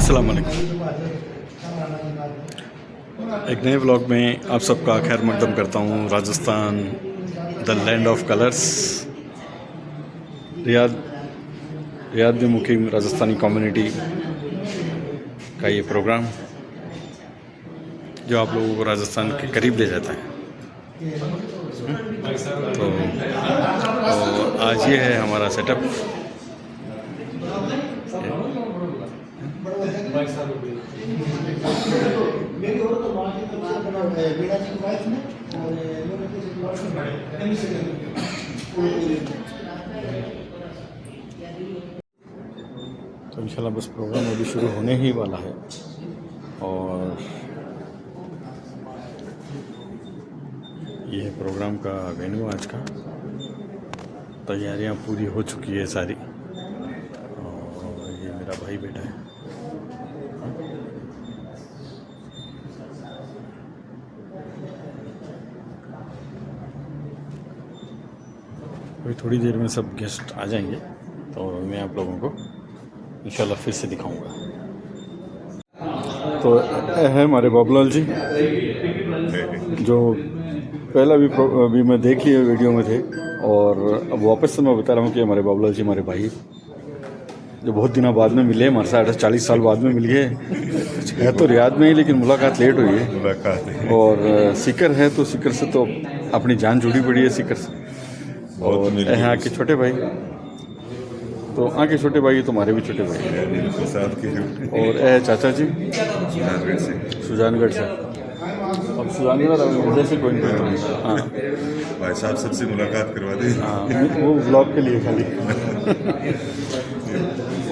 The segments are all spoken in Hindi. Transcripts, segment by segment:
अस्सलाम वालेकुम। एक नए व्लॉग में आप सबका खैर मकदम करता हूँ। Rajasthan, the land of colours, Riyadh में मुकीम राजस्थानी कम्युनिटी का ये प्रोग्राम जो आप लोगों को राजस्थान के करीब ले जाता है। तो आज ये है हमारा सेटअप। तो इंशाल्लाह बस प्रोग्राम अभी शुरू होने ही वाला है और ये है प्रोग्राम का वेन्यू। आज का तैयारियां पूरी हो चुकी है सारी और ये मेरा भाई बेटा है। अभी थोड़ी देर में सब गेस्ट आ जाएंगे तो मैं आप लोगों को इंशाल्लाह फिर से दिखाऊंगा। तो है हमारे बाबूलाल जी जो पहला भी मैं देख लिया वीडियो में थे और अब वापस से मैं बता रहा हूँ कि हमारे बाबूलाल जी हमारे भाई जो बहुत दिनों बाद में मिले, हमारे साथ 40 साल बाद में मिल गए है तो रियाद में ही, लेकिन मुलाकात लेट हुई है। और सिकर है तो सिकर से तो अपनी जान जुड़ी पड़ी है सिकर से। और यहाँ के छोटे भाई तो आके छोटे भाई तुम्हारे भी छोटे भाई। और है चाचा जी सुजानगढ़ से। अब सुजानगढ़ जैसे कोई नहीं। हाँ भाई साहब सबसे मुलाकात करवा दी। हाँ वो व्लॉग के लिए खाली।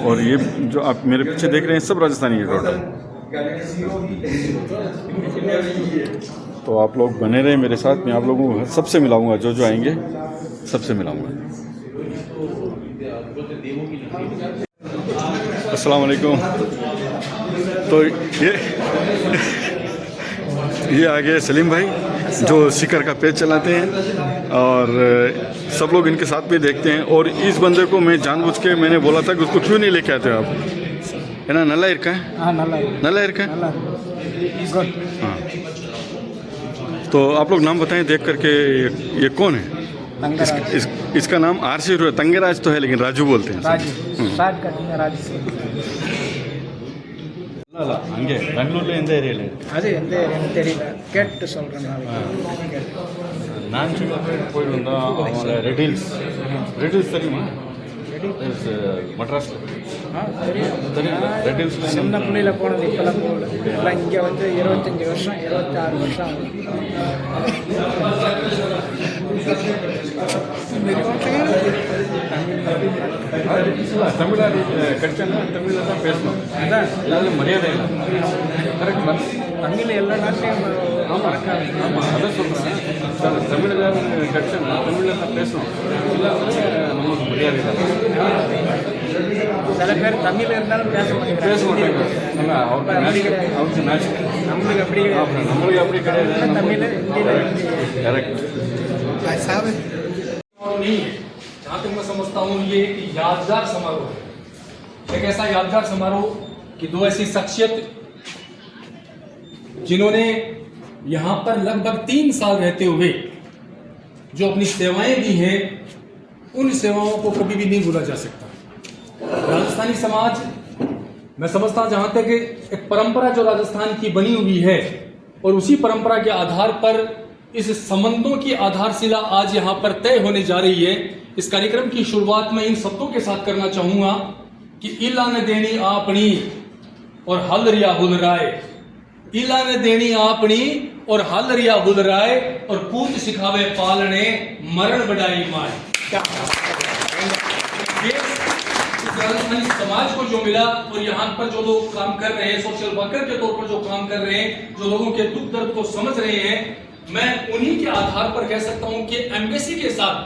और ये जो आप मेरे पीछे देख रहे हैं सब राजस्थानी है टोटल। तो आप लोग बने रहे मेरे साथ, मैं आप लोगों को सबसे मिलाऊंगा, जो जो आएंगे सबसे मिलाऊंगा। अस्सलाम वालेकुम। तो ये आ गए सलीम भाई जो सिकर का पेज चलाते हैं और सब लोग इनके साथ भी देखते हैं। और इस बंदे को मैं जानबूझ के मैंने बोला था कि उसको क्यों नहीं लेके आते हो आप, है ना? नल्ला इरका है। हाँ नल्ला इरका। हाँ तो आप लोग नाम बताएं देख करके ये कौन है? इसका नाम आरसी तंगेराज तो है लेकिन राजू बोलते हैं। ಹಂಗೆ ಬೆಂಗಳೂರಲ್ಲಿ ಎಂದ ಏರಿಯಲ್ಲಿ அது எந்த ஏரியான்னு தெரியல, கேட்டு சொல்கிறேன் நாளைக்கு. நான் போய் வந்தோம் அவங்கள ரெடில்ஸ் தெரியுமா? ரெடில்ஸ் மெட்ராஸில் தெரியும். ரெடில்ஸ் சின்ன பிள்ளையில் போனது, இப்போலாம் போகல. எல்லாம் இங்கே வந்து 25 வருஷம் 26 வருஷம் ஆகுது. தமிழாடி கிடைச்சாங்கன்னா தமிழில் தான் பேசணும். அதான் அதாவது மரியாதை இல்லை. கரெக்ட். தமிழ் எல்லா நாட்டையும் மறக்காது. ஆமாம் அதான் சொல்கிறேன். தமிழில் கிடைச்சாங்கன்னா தமிழில் தான் பேசணும். இல்லாமல் நம்மளுக்கு மரியாதை இல்லை. சில பேர் தமிழ் இருந்தாலும் பேச மாட்டாங்க. அவருக்கு மேட்ச் நம்மளுக்கு அப்படி நம்மளுக்கு அப்படி கிடையாது. தமிழ் ஹிந்தியில் करेक्ट। जहाँ तक मैं समझता हूँ ये एक यादगार समारोह है, एक ऐसा यादगार समारोह कि दो ऐसी शख्सियत जिन्होंने यहाँ पर लगभग 3 साल रहते हुए जो अपनी सेवाएं दी हैं, उन सेवाओं को कभी भी नहीं भूला जा सकता। राजस्थानी समाज, मैं समझता हूँ जहाँ तक एक परंपरा जो राजस्थान की बनी हुई है और उसी परंपरा के आधार पर इस संबंधों की आधारशिला आज यहाँ पर तय होने जा रही है। इस कार्यक्रम की शुरुआत में इन शब्दों के साथ करना चाहूंगा कि इला न देनी आपनी और हल रिया हुल राय, इला न देनी आपनी और हल रिया हुल राय, और पूत सिखावे पालने मरण बढ़ाई माए। राजस्थानी समाज को जो मिला और यहाँ पर जो लोग काम कर रहे हैं, सोशल वर्कर के तौर पर जो काम कर रहे हैं, जो लोगों के दुख दर्द को समझ रहे हैं, मैं उन्हीं के आधार पर कह सकता हूं कि एम्बेसी के साथ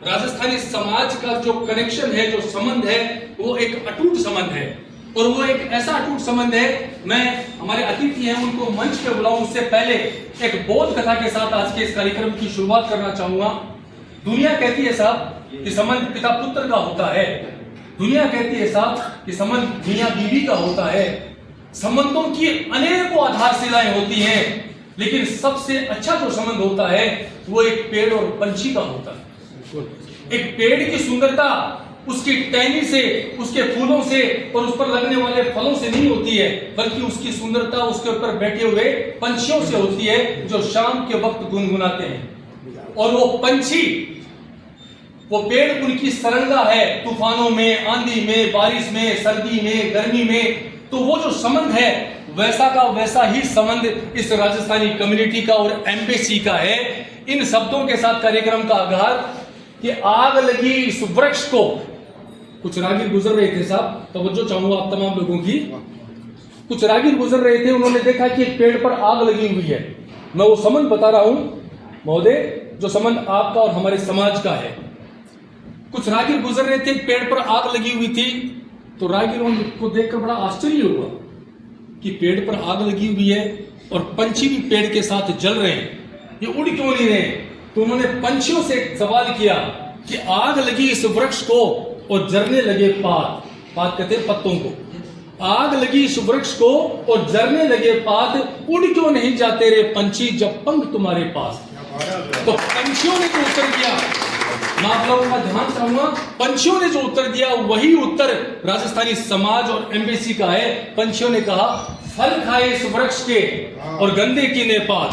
राजस्थानी समाज का जो कनेक्शन है, जो संबंध है, वो एक अटूट संबंध है। और वो एक ऐसा अटूट संबंध है, मैं हमारे अतिथि हैं उनको मंच पे बुलाऊं उससे पहले एक बोध कथा के साथ आज के इस कार्यक्रम की शुरुआत करना चाहूंगा। दुनिया कहती है साहब कि संबंध पिता पुत्र का होता है, दुनिया कहती है साहब कि संबंध मियां बीवी का होता है, संबंधों की अनेकों आधारशिलाएं होती हैं, लेकिन सबसे अच्छा जो संबंध होता है वो एक पेड़ और पंछी का होता है। एक पेड़ की सुंदरता उसकी टहनी से, उसके फूलों से और उस पर लगने वाले फलों से नहीं होती है, बल्कि उसकी सुंदरता उसके ऊपर बैठे हुए पंछियों से होती है, जो शाम के वक्त गुनगुनाते हैं। और वो पंछी, वो पेड़ उनकी सरंगा है तूफानों में, आंधी में, बारिश में, सर्दी में, गर्मी में। तो वो जो संबंध है वैसा का वैसा ही संबंध इस राजस्थानी कम्युनिटी का और एम्बेसी का है। इन शब्दों के साथ कार्यक्रम का आगाज कि आग लगी इस वृक्ष को। कुछ रागीर गुजर रहे थे साहब, तवज्जो चाहूंगा आप तमाम लोगों की। कुछ रागीर गुजर रहे थे, उन्होंने देखा कि एक पेड़ पर आग लगी हुई है। मैं वो संबंध बता रहा हूं महोदय, जो संबंध आपका और हमारे समाज का है। कुछ रागीर गुजर रहे थे, पेड़ पर आग लगी हुई थी, तो रागीरों को देखकर बड़ा आश्चर्य हुआ कि पेड़ पर आग लगी हुई है और पंछी भी पेड़ के साथ जल रहे हैं, ये उड़ क्यों नहीं रहे? तो उन्होंने पंछियों से सवाल किया कि आग लगी इस वृक्ष को और जरने लगे पात, पात कहते हैं पत्तों को, आग लगी इस वृक्ष को और जरने लगे पात, उड़ क्यों नहीं जाते रे पंछी जब पंख तुम्हारे पास? तो पंछियों ने जो उत्तर दिया, मैं आप लोगों का ध्यान चाहूंगा, पंछियों ने जो उत्तर दिया वही उत्तर राजस्थानी समाज और एम्बेसी का है। पंछियों ने कहा फल खाए इस वृक्ष के और गंदे कीने पात,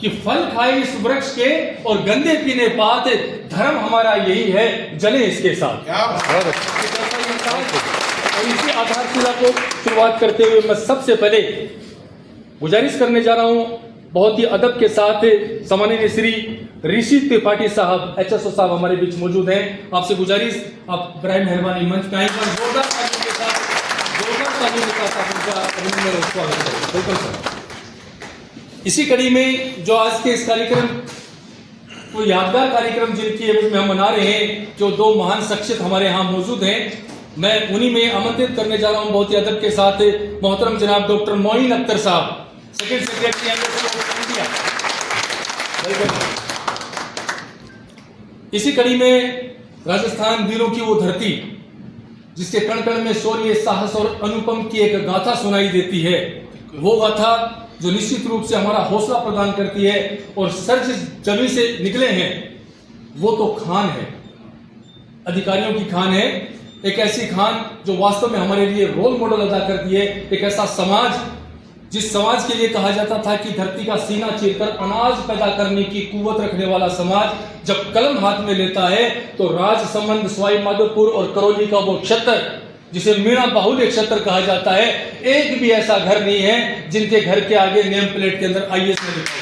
कि फल खाए इस वृक्ष के और गंदे पीने पात, धर्म हमारा यही है, जले इसके साथ। और इसी आधारशिला को शुरुआत करते हुए मैं सबसे पहले गुजारिश करने जा रहा हूं, बहुत ही अदब के साथ सम्माननीय श्री ऋषि त्रिपाठी साहब, HSO साहब हमारे बीच मौजूद हैं। आपसे गुजारिश, आप बराए मेहरबानी मंच पे आए, जोरदार तालियों के साथ आपका अभिनंदन और स्वागत करें। Welcome sir. इसी कड़ी में जो आज के इस कार्यक्रम को यादगार कार्यक्रम जिनकी एवज में हम मना रहे हैं, जो दो महान शख्सियत हमारे यहाँ मौजूद हैं, मैं उन्हीं में आमंत्रित करने जा रहा हूँ बहुत ही अदब के साथ मोहतरम जनाब डॉक्टर मोइन अख्तर साहब, सेक्रेटरी इंडिया। इसी कड़ी में राजस्थान वीरों की वो धरती जिसके कण कण में शौर्य, साहस और अनुपम की एक गाथा सुनाई देती है, वो गाथा जो निश्चित रूप से हमारा हौसला प्रदान करती है। और सर जिस जमीन से निकले हैं वो तो खान है, अधिकारियों की खान है, एक ऐसी खान जो वास्तव में हमारे लिए रोल मॉडल अदा करती है। एक ऐसा समाज जिस समाज के लिए कहा जाता था कि धरती का सीना चीरकर अनाज पैदा करने की कुव्वत रखने वाला समाज, जब कलम हाथ में लेता है तो राजसमंद, सवाई माधोपुर और करौली का वो क्षेत्र जिसे मीणा बाहुल्य क्षेत्र कहा जाता है, एक भी ऐसा घर नहीं है जिनके घर के आगे नेम प्लेट के अंदर IAS में लिखा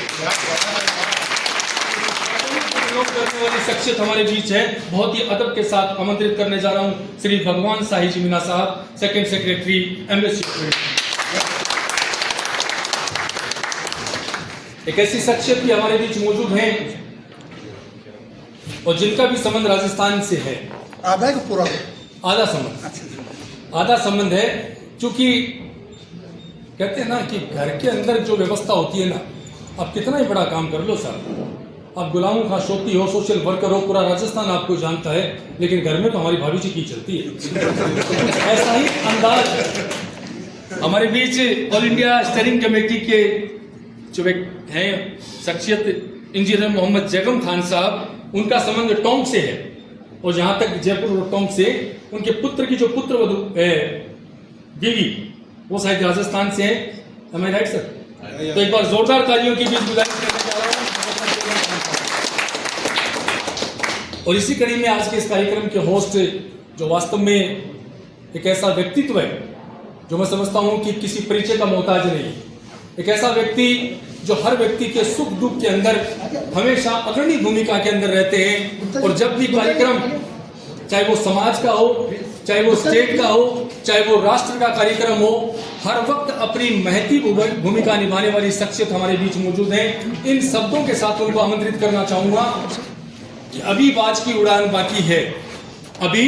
करने वाली शख्सियत हमारे बीच है। बहुत ही अदब के साथ आमंत्रित करने जा रहा हूं श्री भगवान शाही जी मीना साहब, सेकंड सेक्रेटरी एम्बेसी। एक ऐसी शख्सियत भी हमारे बीच मौजूद हैं और जिनका भी संबंध राजस्थान से है। आधा का पूरा आधा संबंध है, क्योंकि कहते हैं ना कि घर के अंदर जो व्यवस्था होती है ना, आप कितना ही बड़ा काम कर लो साहब, आप गुलामों का शोती हो, सोशल वर्कर हो, पूरा राजस्थान आपको जानता है, लेकिन घर में तो हमारी भाभी जी की चलती है। ऐसा ही अंदाज हमारे बीच ऑल इंडिया स्टीयरिंग कमेटी के जो हैं शख्सियत इंजीनियर मोहम्मद जैगम खान साहब, उनका संबंध टोंक से है। और जहां तक जयपुर और टोंक से उनके पुत्र की जो पुत्र वधू है बीवी, वो शायद राजस्थान से है। Am I right, sir? तो एक बार जोरदार तालियों की बीच गुजारिश करना चाह रहा हूं। और इसी कड़ी में आज के इस कार्यक्रम के होस्ट जो वास्तव में एक ऐसा व्यक्तित्व है जो मैं समझता हूं कि किसी परिचय का मोहताज नहीं, एक ऐसा व्यक्ति जो हर व्यक्ति के सुख दुख के अंदर हमेशा अग्रणी भूमिका के अंदर रहते हैं। और जब भी कार्यक्रम, चाहे वो समाज का हो, चाहे वो स्टेट का हो, चाहे वो राष्ट्र का कार्यक्रम हो, हर वक्त अपनी महती भूमिका निभाने वाली शख्सियत हमारे बीच मौजूद है। इन शब्दों के साथ उनको आमंत्रित करना चाहूंगा कि अभी बाज की उड़ान बाकी है, अभी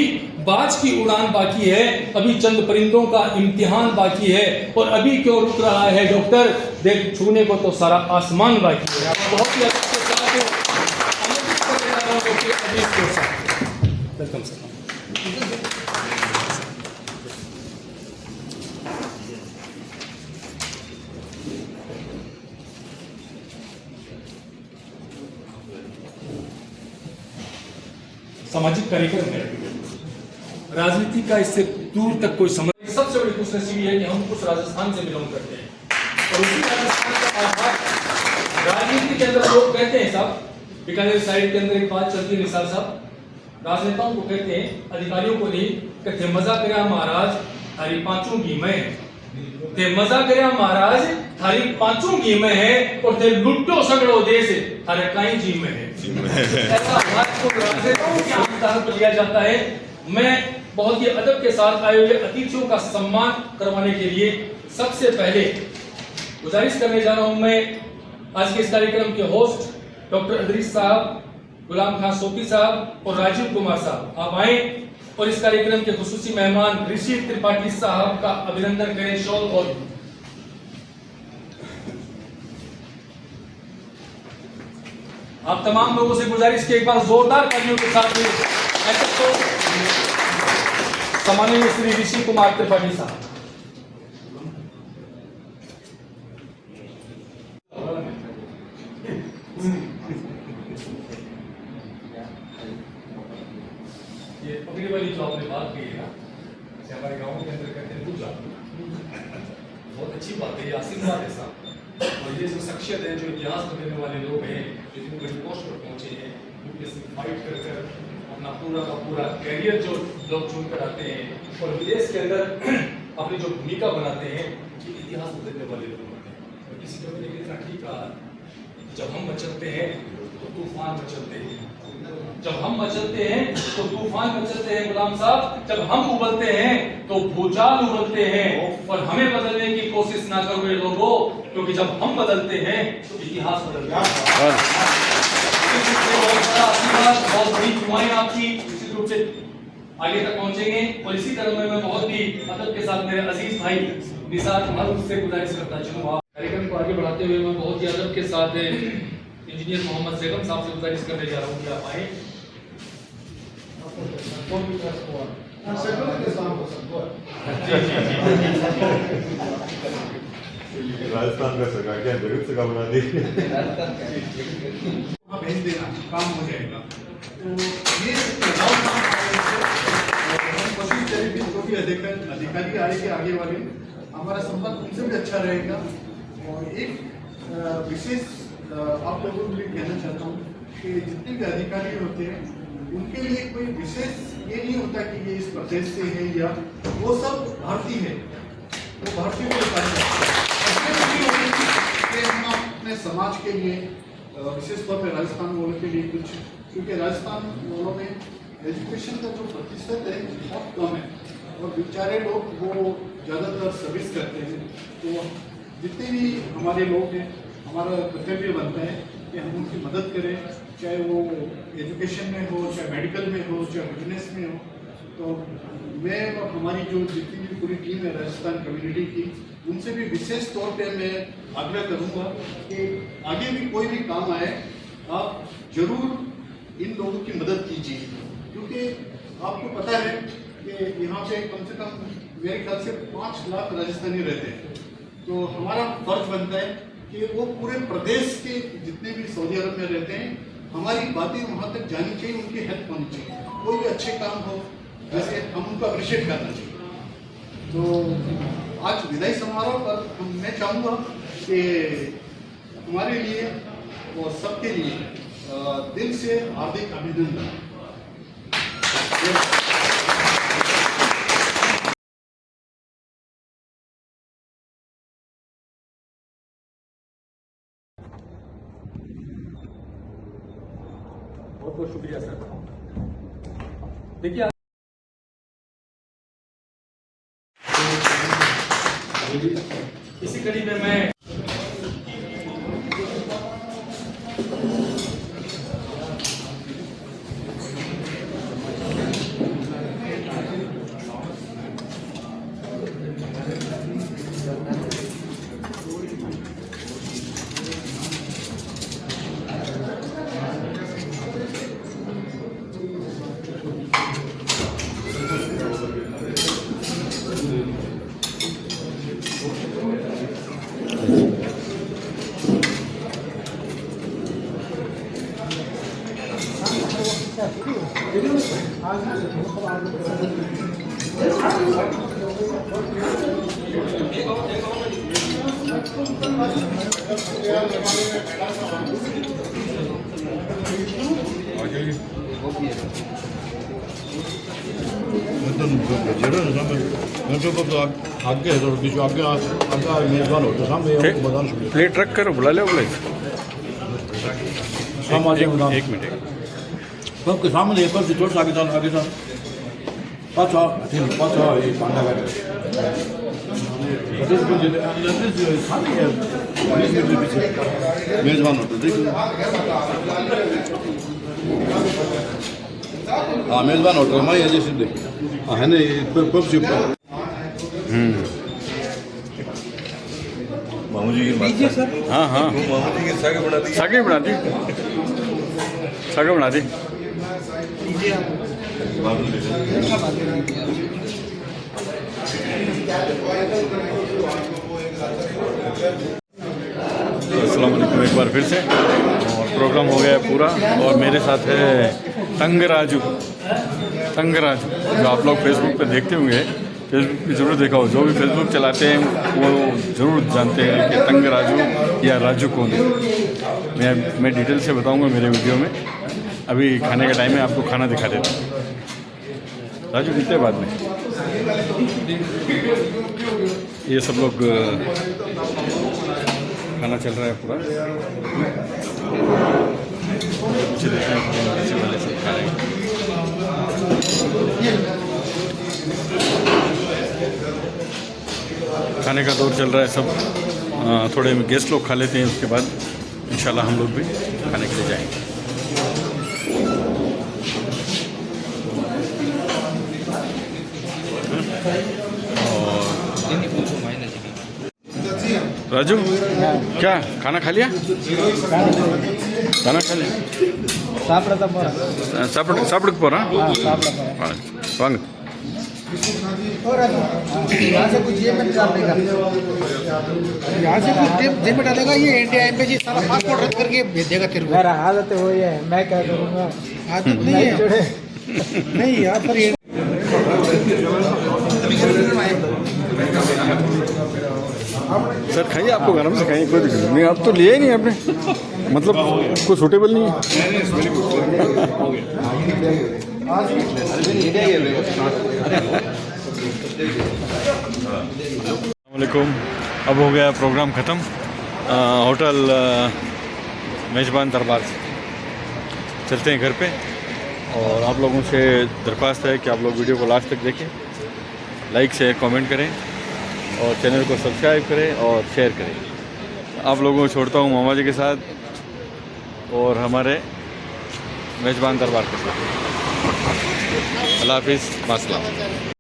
बाज की उड़ान बाकी है, अभी चंद परिंदों का इम्तिहान बाकी है, और अभी क्यों रुक रहा है डॉक्टर, देख छूने को तो सारा आसमान बाकी है। बहुत ही अच्छे से आमंत्रित करने जा रहा हूं डॉक्टर अजीज को साहब। Welcome sir. सामाजिक कार्यक्रम है। राजनीति का इससे दूर तक कोई समझ। सबसे बड़ी खुशनसीबी है कि हम कुछ राजस्थान से बिलोंग करते हैं और उसी राजस्थान का आभार राजनीति के अंदर लोग कहते हैं साहब, बीकानेर साइड के अंदर एक बात चलती है, निसार साहब राजनेताओं को कहते हैं, अधिकारियों को नहीं कहते, मजा करे महाराज थारी पांचों की मैं ते मजा करे महाराज थारी पांचों की में है और ते लुट्टो सगड़ो देश थारे काई जी में है। ऐसा बात को राजनेताओं के आधार पर लिया जाता है। मैं बहुत ही अदब के साथ आए हुए अतिथियों का सम्मान करवाने के लिए सबसे पहले गुजारिश करने जा रहा हूं। मैं आज के इस कार्यक्रम के होस्ट डॉक्टर अदरीस साहब, गुलाम खान सोफी साहब और राजीव कुमार साहब, आप आए और इस कार्यक्रम के खुसूसी मेहमान ऋषि त्रिपाठी साहब का अभिनंदन करें। शॉल और आप तमाम लोगों से गुजारिश की एक बार जोरदार तालियों के साथ ऐसे तो सम्माननीय श्री ऋषि कुमार त्रिपाठी साहब। ये पगड़ी वाली जो आपने बात की है ना, जैसे हमारे गांव के अंदर कहते हैं पूजा, बहुत अच्छी बात है, ये आशीर्वाद है साहब। और ये जो शख्सियत है, जो इतिहास बदलने वाले लोग हैं, जो इतनी बड़ी पोस्ट पर पहुंचे हैं, यूपीएससी फाइट कर कर अपना पूरा का पूरा कैरियर जो लोग चुन कर आते हैं और विदेश के अंदर अपनी जो भूमिका बनाते हैं, ये इतिहास बदलने वाले लोग होते हैं। और किसी को मैंने इतना ठीक कहा, जब हम मचलते हैं तो तूफान मचलते हैं, जब हम मचलते हैं तो तूफान मचलते हैं गुलाम साहब, जब हम उबलते हैं तो भूचाल उबलते हैं। और हमें बदलने की कोशिश ना करो ये लोगों, क्योंकि जब हम बदलते हैं तो इतिहास बदलता है। बहुत बड़ा आशीर्वाद, बहुत बड़ी दुआएं आपकी निश्चित रूप से आगे तक पहुंचेंगे। और इसी तरह मैं बहुत ही अदब के साथ मेरे अजीज भाई निसार महमूद से गुजारिश करता चलूँ, आप कार्यक्रम को आगे बढ़ाते हुए मैं बहुत ही अदब के साथ इंजीनियर मोहम्मद बेगम साहब से गुजारिश करने जा रहा हूँ कि आप आए। राजस्थान का सरकार क्या जगत से बना दी, भेज देना काम हो जाएगा। तो ये हम कोशिश करेंगे जो भी अधिकारी आएंगे आगे वाले, हमारा संपर्क उनसे भी अच्छा रहेगा। और एक विशेष आप लोगों को भी कहना चाहता हूँ कि जितने भी अधिकारी होते हैं उनके लिए कोई विशेष ये नहीं होता कि ये इस प्रदेश से है या वो सब भारतीय है, वो भारतीय को कि हम अपने समाज के लिए विशेष तौर पर राजस्थान वालों के लिए कुछ, क्योंकि राजस्थान वालों में एजुकेशन का जो प्रतिशत है बहुत कम है और बेचारे लोग वो ज़्यादातर सर्विस करते हैं। तो जितने भी हमारे लोग हैं, हमारा कर्तव्य बनता है कि हम उनकी मदद करें, चाहे वो एजुकेशन में हो, चाहे मेडिकल में हो, चाहे बिजनेस में हो। तो मैं और हमारी जो जितनी भी पूरी टीम है राजस्थान कम्युनिटी की, उनसे भी विशेष तौर पे मैं आग्रह करूंगा कि आगे भी कोई भी काम आए आप जरूर इन लोगों की मदद कीजिए, क्योंकि आपको पता है कि यहाँ पे कम से कम मेरे ख्याल से 5 लाख राजस्थानी रहते हैं। तो हमारा फर्ज बनता है कि वो पूरे प्रदेश के जितने भी सऊदी अरब में रहते हैं, हमारी बातें वहाँ तक जानी चाहिए, उनकी हेल्प होनी चाहिए। कोई भी अच्छे काम हो जैसे हम उनको अप्रिशिएट करना चाहिए। तो आज विदाई समारोह पर मैं चाहूँगा कि हमारे लिए और सबके लिए दिल से हार्दिक अभिनंदन। बहुत बहुत शुक्रिया सर। देखिए इसी कड़ी में मैं आगे है तो बीच आगे आगे मेजबान होते सामने मैदान शुरू प्लेट रख कर बुला लो प्लेट सामाजिक मैदान एक मिनट पब के सामने एक पर थोड़ा आगे चल पाछा ठीक पाछा ये पांडा का मेजबान होते देखो हाँ मेजबान होटल हमारे यहाँ जैसे है ना पब से मामू जी की बात सर हाँ हाँ मामू जी की सागे बना दी सागे बना दी मामू जी अस्सलाम वालेकुम एक बार फिर से और प्रोग्राम हो गया है पूरा और मेरे साथ है तंगराजू जो आप लोग फेसबुक पे देखते होंगे फेसबुक पे ज़रूर देखा हो जो भी फेसबुक चलाते हैं वो ज़रूर जानते हैं कि तंगराजू या राजू कौन है। मैं डिटेल से बताऊंगा मेरे वीडियो में। अभी खाने का टाइम है, आपको खाना दिखा देता हूँ। राजू कितने बाद में ये सब लोग खाना चल रहा है पूरा पीछे देखते हैं पीछे वाले सब खा रहे हैं। खाने का दौर चल रहा है सब। थोड़े गेस्ट लोग खा लेते हैं, उसके बाद इंशाल्लाह हम लोग भी खाने के लिए जाएंगे। राजू क्या खाना खा लिया? खाना खा लिया? சாப்பிட போகிறோம் வாங்க। यहाँ से कुछ जेब में डालेगा, यहाँ से कुछ जेब में डालेगा, ये इंडिया एम्बेसी सारा पासपोर्ट रद्द करके भेज देगा तेरे को। मेरा हालत हो है, मैं क्या करूँगा? आदत नहीं है नहीं यहाँ पर सर खाइए, आपको गरम से खाइए, कोई दिक्कत नहीं। आप तो लिए ही नहीं आपने, मतलब कोई सूटेबल नहीं है। अस्सलामुअलैकुम। अब हो गया प्रोग्राम ख़त्म होटल मेज़बान दरबार से। चलते हैं घर पे और आप लोगों से दरख्वास्त है कि आप लोग वीडियो को लास्ट तक देखें, लाइक शेयर कमेंट करें और चैनल को सब्सक्राइब करें और शेयर करें। आप लोगों को छोड़ता हूँ मामा जी के साथ और हमारे मेज़बान दरबार के साथ। अल्लाह हाफिज़, मास्सलाम।